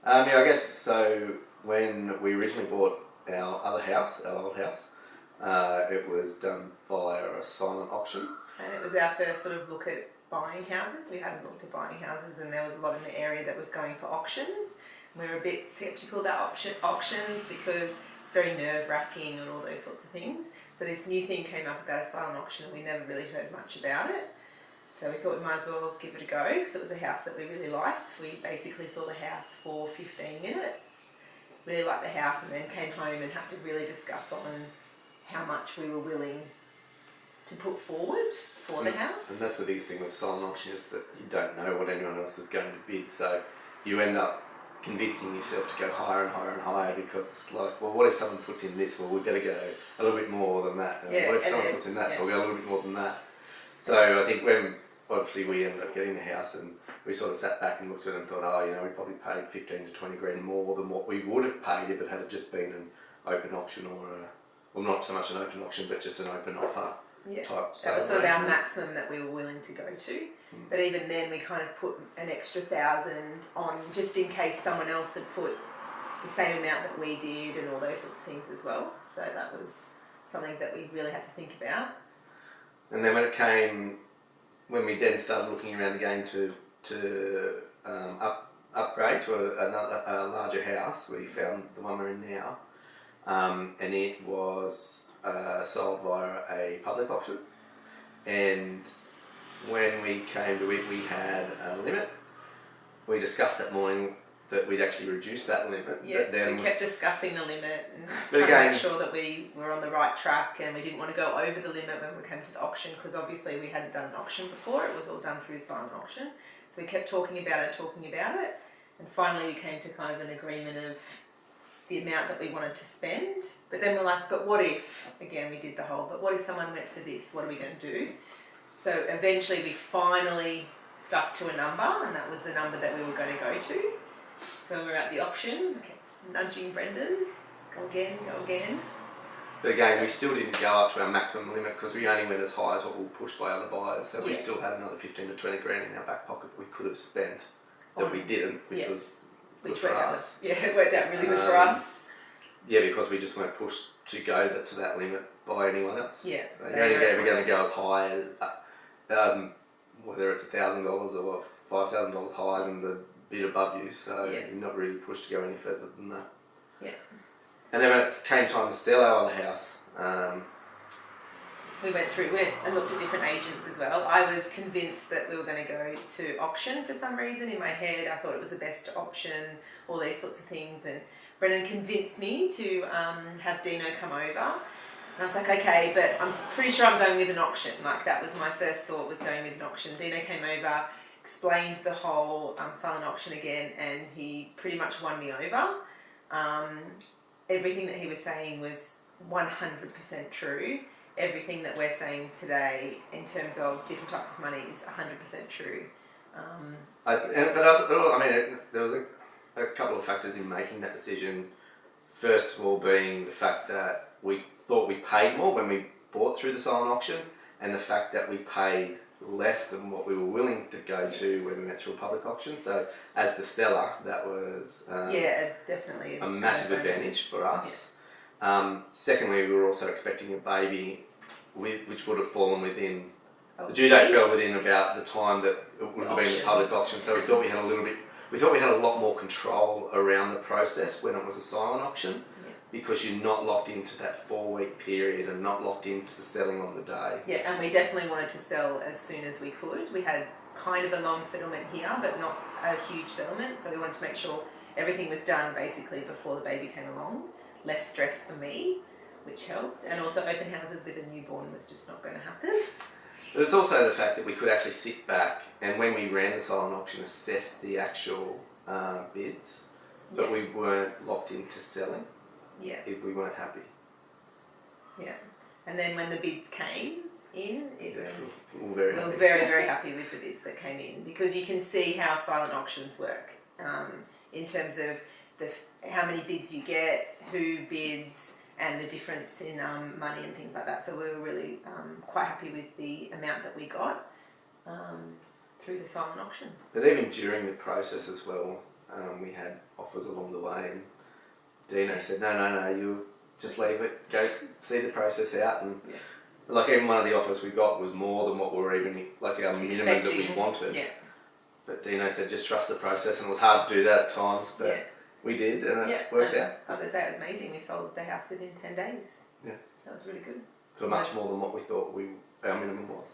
Yeah, I guess so. When we originally bought our other house, our old house, it was done via a silent auction. And it was our first sort of look at buying houses. We hadn't looked at buying houses, and there was a lot in the area that was going for auctions. We were a bit sceptical about auctions because it's very nerve-wracking and all those sorts of things. So this new thing came up about a silent auction, and we never really heard much about it. So we thought we might as well give it a go because it was a house that we really liked. We basically saw the house for 15 minutes, really liked the house, and then came home and had to really discuss on how much we were willing to put forward for the house. And that's the biggest thing with silent auction is that you don't know what anyone else is going to bid, so you end up convincing yourself to go higher and higher and higher because it's like, well, what if someone puts in this? Well, we've got to go a little bit more than that. And what if someone puts in that? So we'll go a little bit more than that. So I think when obviously we ended up getting the house and we sort of sat back and looked at it and thought, oh, you know, we probably paid 15 to 20 grand more than what we would have paid if it had just been an open auction or well, not so much an open auction, but just an open offer type. That was sort of our maximum that we were willing to go to. But even then we kind of put an extra 1,000 on just in case someone else had put the same amount that we did and all those sorts of things as well. So that was something that we really had to think about. And then when we then started looking around again to upgrade to a larger house, we found the one we're in now, and it was sold via a public auction. And when we came to it, we had a limit. We discussed that morning that we'd actually reduce that limit. Yeah, we kept discussing the limit and trying to make sure that we were on the right track, and we didn't want to go over the limit when we came to the auction because obviously we hadn't done an auction before. It was all done through the silent auction. So we kept talking about it, and finally we came to kind of an agreement of the amount that we wanted to spend. But then we're like, but what if, again we did the whole, but what if someone went for this, what are we going to do? So eventually we finally stuck to a number, and that was the number that we were going to go to. So we're at the auction, I kept nudging Brendan, go again. But again, we still didn't go up to our maximum limit because we only went as high as what we were pushed by other buyers. So we still had another 15 to 20 grand in our back pocket that we could have spent, that we didn't, which was good for us. It worked out really good for us. Yeah, because we just weren't pushed to go to that limit by anyone else. Yeah. So you're only ever going to go as high as, whether it's $1,000 or $5,000 higher than the bid above you, so you're not really pushed to go any further than that. Yeah. And then when it came time to sell our other house, we went through and looked at different agents as well. I was convinced that we were going to go to auction for some reason. In my head, I thought it was the best option, all these sorts of things. And Brendan convinced me to have Dino come over. And I was like, okay, but I'm pretty sure I'm going with an auction. Like, that was my first thought, was going with an auction. Dino came over, explained the whole silent auction again, and he pretty much won me over. Everything that he was saying was 100% true. Everything that we're saying today in terms of different types of money is 100% true. There was a couple of factors in making that decision. First of all being the fact that we thought we paid more when we bought through the silent auction, and the fact that we paid less than what we were willing to go to when we went through a public auction. So as the seller, that was definitely a massive advantage for us. Secondly, we were also expecting a baby which would have fallen within the due date fell within about the time that it would have been the public auction. So we thought we had a lot more control around the process when it was a silent auction, because you're not locked into that 4-week period and not locked into the selling on the day. Yeah, and we definitely wanted to sell as soon as we could. We had kind of a long settlement here, but not a huge settlement. So we wanted to make sure everything was done basically before the baby came along. Less stress for me, which helped. And also open houses with a newborn was just not going to happen. But it's also the fact that we could actually sit back and when we ran the silent auction, assess the actual bids, but we weren't locked into selling if we weren't happy. Yeah. And then when the bids came in, we were very, very happy with the bids that came in, because you can see how silent auctions work in terms of how many bids you get, who bids, and the difference in money and things like that. So we were really quite happy with the amount that we got through the silent auction. But even during the process as well, we had offers along the way, and Dino said, no, you just leave it, go see the process out, and like even one of the offers we got was more than what we were even, like our minimum that we wanted. Yeah. But Dino said, just trust the process, and it was hard to do that at times, but we did, and it worked out. As I say, it was amazing. We sold the house within 10 days. Yeah. That was really good. For much more than what we thought our minimum was.